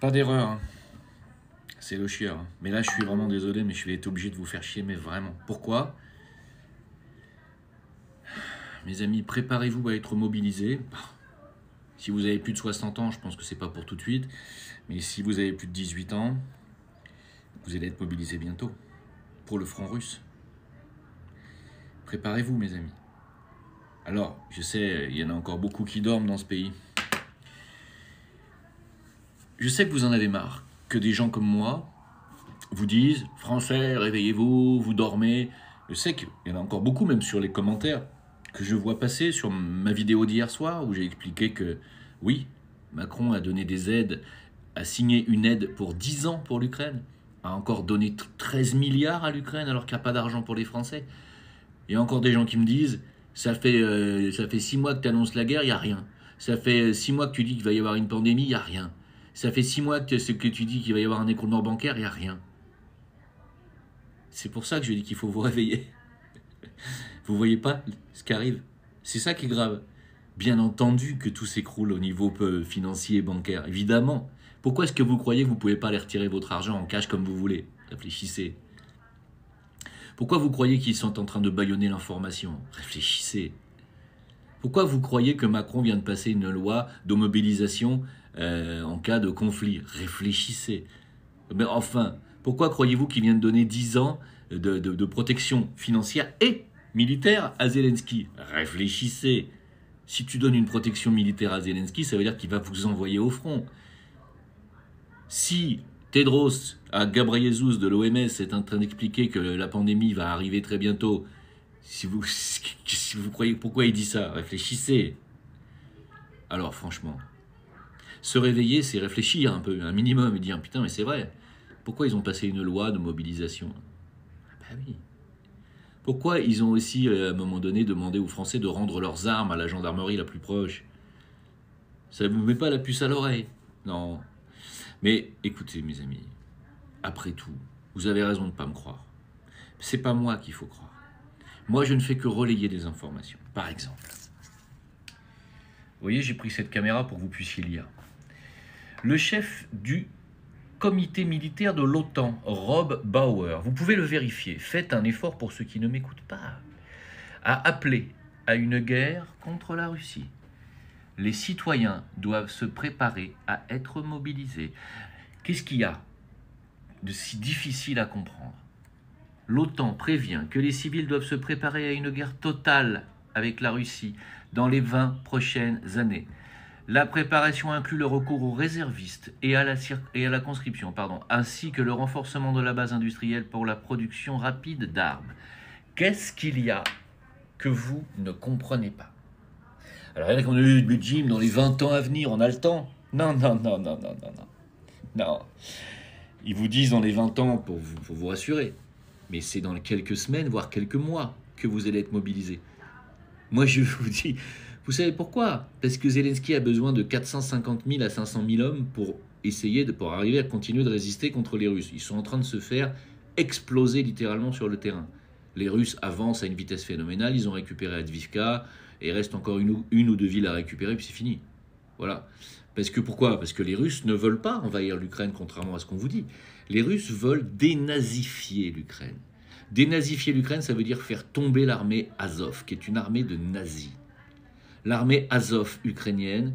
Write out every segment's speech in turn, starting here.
Pas d'erreur, hein. C'est le chieur, hein. Mais là, je suis vraiment désolé, mais je vais être obligé de vous faire chier, mais vraiment. Pourquoi? Mes amis, préparez-vous à être mobilisés. Si vous avez plus de 60 ans, je pense que c'est pas pour tout de suite. Mais si vous avez plus de 18 ans, vous allez être mobilisés bientôt pour le front russe. Préparez-vous, mes amis. Alors, je sais, il y en a encore beaucoup qui dorment dans ce pays. Je sais que vous en avez marre, que des gens comme moi vous disent « Français, réveillez-vous, vous dormez ». Je sais qu'il y en a encore beaucoup, même sur les commentaires, que je vois passer sur ma vidéo d'hier soir, où j'ai expliqué que, oui, Macron a donné des aides, a signé une aide pour 10 ans pour l'Ukraine, a encore donné 13 milliards à l'Ukraine alors qu'il n'y a pas d'argent pour les Français. Il y a encore des gens qui me disent « ça fait 6 mois que tu annonces la guerre, il n'y a rien. Ça fait 6 mois que tu dis qu'il va y avoir une pandémie, il n'y a rien. Ça fait 6 mois que tu dis qu'il va y avoir un écroulement bancaire, il n'y a rien. » C'est pour ça que je dis qu'il faut vous réveiller. Vous voyez pas ce qui arrive? C'est ça qui est grave. Bien entendu que tout s'écroule au niveau financier et bancaire, évidemment. Pourquoi est-ce que vous croyez que vous ne pouvez pas aller retirer votre argent en cash comme vous voulez? Réfléchissez. Pourquoi vous croyez qu'ils sont en train de bâillonner l'information? Réfléchissez. Pourquoi vous croyez que Macron vient de passer une loi de mobilisation en cas de conflit? Réfléchissez. Mais enfin, pourquoi croyez-vous qu'il vient de donner 10 ans de protection financière et militaire à Zelensky? Réfléchissez. Si tu donnes une protection militaire à Zelensky, ça veut dire qu'il va vous envoyer au front. Si Tedros Ghebreyesus de l'OMS est en train d'expliquer que la pandémie va arriver très bientôt, si vous croyez pourquoi il dit ça, réfléchissez. Alors franchement, se réveiller, c'est réfléchir un peu, un minimum, et dire putain mais c'est vrai. Pourquoi ils ont passé une loi de mobilisation? Ben oui. Pourquoi ils ont aussi, à un moment donné, demandé aux Français de rendre leurs armes à la gendarmerie la plus proche? Ça ne vous met pas la puce à l'oreille? Non. Mais écoutez, mes amis, après tout, vous avez raison de ne pas me croire. C'est pas moi qu'il faut croire. Moi, je ne fais que relayer des informations. Par exemple, vous voyez, j'ai pris cette caméra pour que vous puissiez lire. Le chef du comité militaire de l'OTAN, Rob Bauer, vous pouvez le vérifier, faites un effort pour ceux qui ne m'écoutent pas, a appelé à une guerre contre la Russie. Les citoyens doivent se préparer à être mobilisés. Qu'est-ce qu'il y a de si difficile à comprendre? L'OTAN prévient que les civils doivent se préparer à une guerre totale avec la Russie dans les 20 prochaines années. La préparation inclut le recours aux réservistes et à la conscription, ainsi que le renforcement de la base industrielle pour la production rapide d'armes. Qu'est-ce qu'il y a que vous ne comprenez pas? Alors, il y en a qui ont dit, mais Jim, dans les 20 ans à venir, on a le temps. Non, non, non, non, non, non, non. Non. Ils vous disent dans les 20 ans pour vous rassurer. Mais c'est dans quelques semaines, voire quelques mois, que vous allez être mobilisés. Moi, je vous dis... Vous savez pourquoi? Parce que Zelensky a besoin de 450 000 à 500 000 hommes pour arriver à continuer de résister contre les Russes. Ils sont en train de se faire exploser littéralement sur le terrain. Les Russes avancent à une vitesse phénoménale, ils ont récupéré Advivka, et il reste encore une ou deux villes à récupérer, puis c'est fini. Voilà. Pourquoi? Parce que les Russes ne veulent pas envahir l'Ukraine, contrairement à ce qu'on vous dit. Les Russes veulent dénazifier l'Ukraine. Dénazifier l'Ukraine, ça veut dire faire tomber l'armée Azov, qui est une armée de nazis. L'armée Azov ukrainienne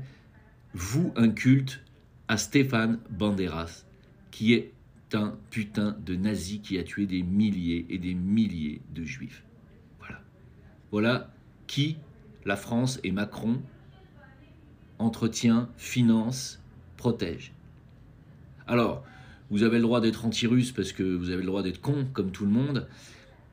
voue un culte à Stéphane Banderas, qui est un putain de nazi qui a tué des milliers et des milliers de juifs. Voilà. Voilà qui la France et Macron entretient, finance, protège. Alors, vous avez le droit d'être anti-russe parce que vous avez le droit d'être con comme tout le monde.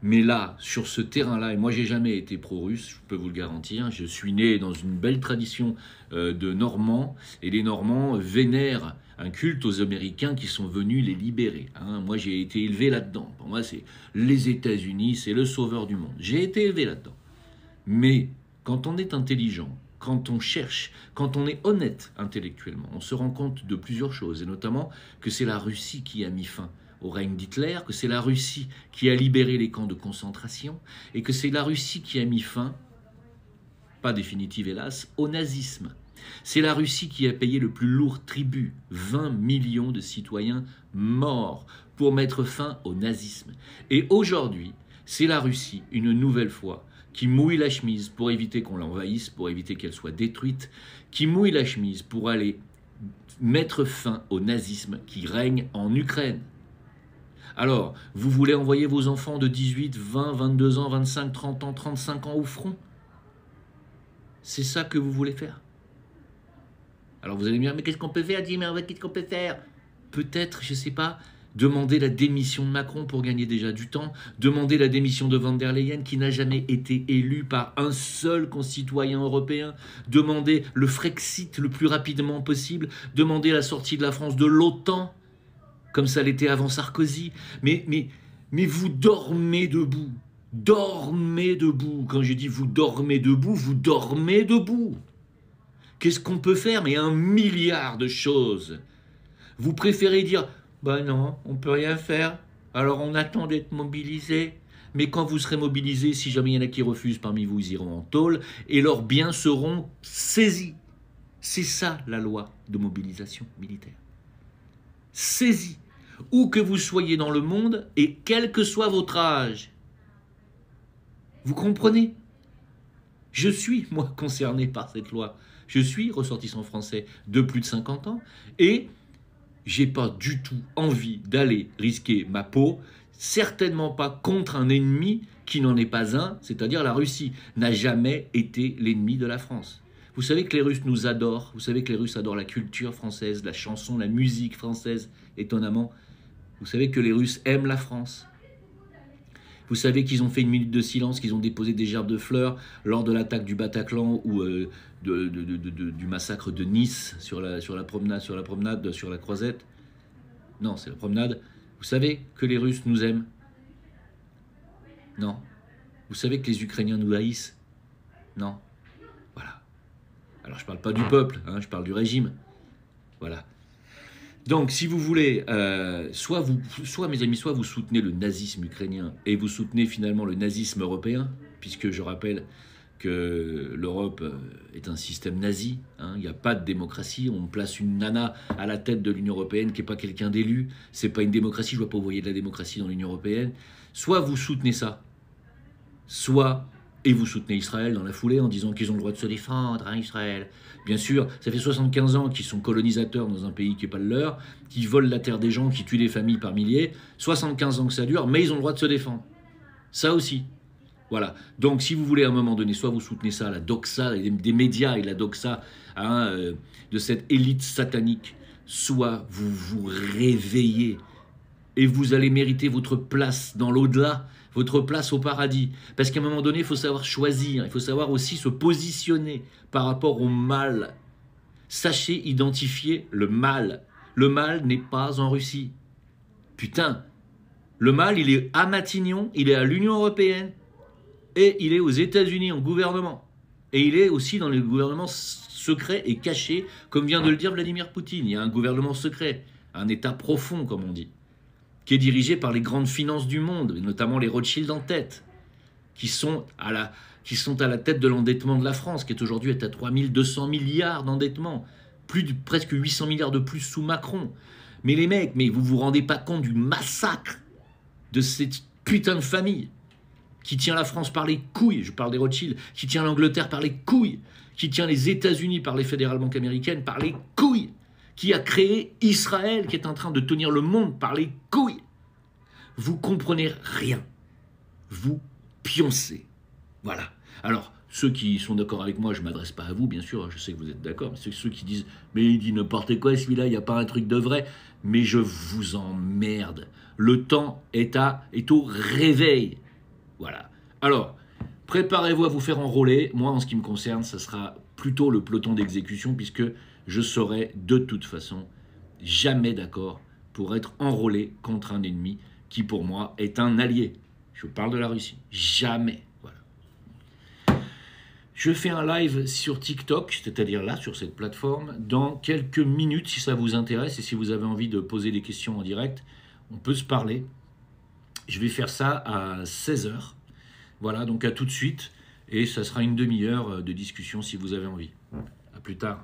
Mais là, sur ce terrain-là, et moi j'ai jamais été pro-russe, je peux vous le garantir, je suis né dans une belle tradition de Normands, et les Normands vénèrent un culte aux Américains qui sont venus les libérer. Hein. Moi j'ai été élevé là-dedans. Pour moi c'est les États-Unis, c'est le sauveur du monde. J'ai été élevé là-dedans. Mais quand on est intelligent, quand on cherche, quand on est honnête intellectuellement, on se rend compte de plusieurs choses, et notamment que c'est la Russie qui a mis fin au règne d'Hitler, que c'est la Russie qui a libéré les camps de concentration, et que c'est la Russie qui a mis fin, pas définitive hélas, au nazisme. C'est la Russie qui a payé le plus lourd tribut, 20 millions de citoyens morts pour mettre fin au nazisme. Et aujourd'hui, c'est la Russie, une nouvelle fois, qui mouille la chemise pour éviter qu'on l'envahisse, pour éviter qu'elle soit détruite, qui mouille la chemise pour aller mettre fin au nazisme qui règne en Ukraine. Alors, vous voulez envoyer vos enfants de 18, 20, 22 ans, 25, 30 ans, 35 ans au front? C'est ça que vous voulez faire? Alors vous allez me dire, mais qu'est-ce qu'on peut faire, Jim? Qu'est-ce qu'on peut faire? Peut-être, je ne sais pas, demander la démission de Macron pour gagner déjà du temps, demander la démission de Van der Leyen qui n'a jamais été élu par un seul concitoyen européen, demander le Frexit le plus rapidement possible, demander la sortie de la France de l'OTAN, comme ça l'était avant Sarkozy. Mais vous dormez debout. Dormez debout. Quand je dis vous dormez debout, vous dormez debout. Qu'est-ce qu'on peut faire? Mais 1 milliard de choses. Vous préférez dire, ben non, on ne peut rien faire, alors on attend d'être mobilisé. Mais quand vous serez mobilisé, si jamais il y en a qui refusent parmi vous, ils iront en tôle et leurs biens seront saisis. C'est ça la loi de mobilisation militaire. Saisis. Où que vous soyez dans le monde et quel que soit votre âge. Vous comprenez? Je suis, moi, concerné par cette loi. Je suis ressortissant français de plus de 50 ans et j'ai pas du tout envie d'aller risquer ma peau, certainement pas contre un ennemi qui n'en est pas un, c'est-à-dire la Russie n'a jamais été l'ennemi de la France. Vous savez que les Russes nous adorent, vous savez que les Russes adorent la culture française, la chanson, la musique française, étonnamment. Vous savez que les Russes aiment la France. Vous savez qu'ils ont fait une minute de silence, qu'ils ont déposé des gerbes de fleurs lors de l'attaque du Bataclan ou du massacre de Nice sur la promenade, sur la Croisette. Non, c'est la promenade. Vous savez que les Russes nous aiment? Non. Vous savez que les Ukrainiens nous haïssent? Non. Voilà. Alors je ne parle pas du peuple, hein, je parle du régime. Voilà. Donc, si vous voulez, soit mes amis, soit vous soutenez le nazisme ukrainien et vous soutenez finalement le nazisme européen, puisque je rappelle que l'Europe est un système nazi, hein, il n'y a pas de démocratie, on place une nana à la tête de l'Union européenne qui n'est pas quelqu'un d'élu, c'est pas une démocratie, je ne vois pas où vous voyez de la démocratie dans l'Union européenne. Soit vous soutenez ça, soit... Et vous soutenez Israël dans la foulée en disant qu'ils ont le droit de se défendre, hein, Israël. Bien sûr, ça fait 75 ans qu'ils sont colonisateurs dans un pays qui n'est pas le leur, qui volent la terre des gens, qui tuent des familles par milliers. 75 ans que ça dure, mais ils ont le droit de se défendre. Ça aussi. Voilà. Donc, si vous voulez, à un moment donné, soit vous soutenez ça, la doxa, des médias et la doxa hein, de cette élite satanique, soit vous vous réveillez et vous allez mériter votre place dans l'au-delà, votre place au paradis. Parce qu'à un moment donné, il faut savoir choisir, il faut savoir aussi se positionner par rapport au mal. Sachez identifier le mal. Le mal n'est pas en Russie. Putain, le mal, il est à Matignon, il est à l'Union européenne, et il est aux États-Unis en gouvernement. Et il est aussi dans les gouvernements secrets et cachés, comme vient de le dire Vladimir Poutine. Il y a un gouvernement secret, un État profond, comme on dit, qui est dirigé par les grandes finances du monde, et notamment les Rothschild en tête, qui sont à la tête de l'endettement de la France, qui est aujourd'hui à 3200 milliards d'endettement, presque 800 milliards de plus sous Macron. Mais les mecs, mais vous vous rendez pas compte du massacre de cette putain de famille qui tient la France par les couilles, je parle des Rothschild, qui tient l'Angleterre par les couilles, qui tient les États-Unis par les Federal Bank américaines par les couilles, qui a créé Israël, qui est en train de tenir le monde par les couilles. Vous comprenez rien. Vous pioncez. Voilà. Alors, ceux qui sont d'accord avec moi, je ne m'adresse pas à vous, bien sûr, je sais que vous êtes d'accord, mais ceux qui disent « mais il dit n'importe quoi, celui-là, il n'y a pas un truc de vrai », mais je vous emmerde. Le temps est au réveil. Voilà. Alors, préparez-vous à vous faire enrôler. Moi, en ce qui me concerne, ça sera plutôt le peloton d'exécution, puisque je serai de toute façon jamais d'accord pour être enrôlé contre un ennemi qui, pour moi, est un allié. Je parle de la Russie. Jamais. Voilà. Je fais un live sur TikTok, c'est-à-dire là, sur cette plateforme, dans quelques minutes, si ça vous intéresse et si vous avez envie de poser des questions en direct, on peut se parler. Je vais faire ça à 16h. Voilà, donc à tout de suite. Et ça sera une demi-heure de discussion si vous avez envie. À plus tard.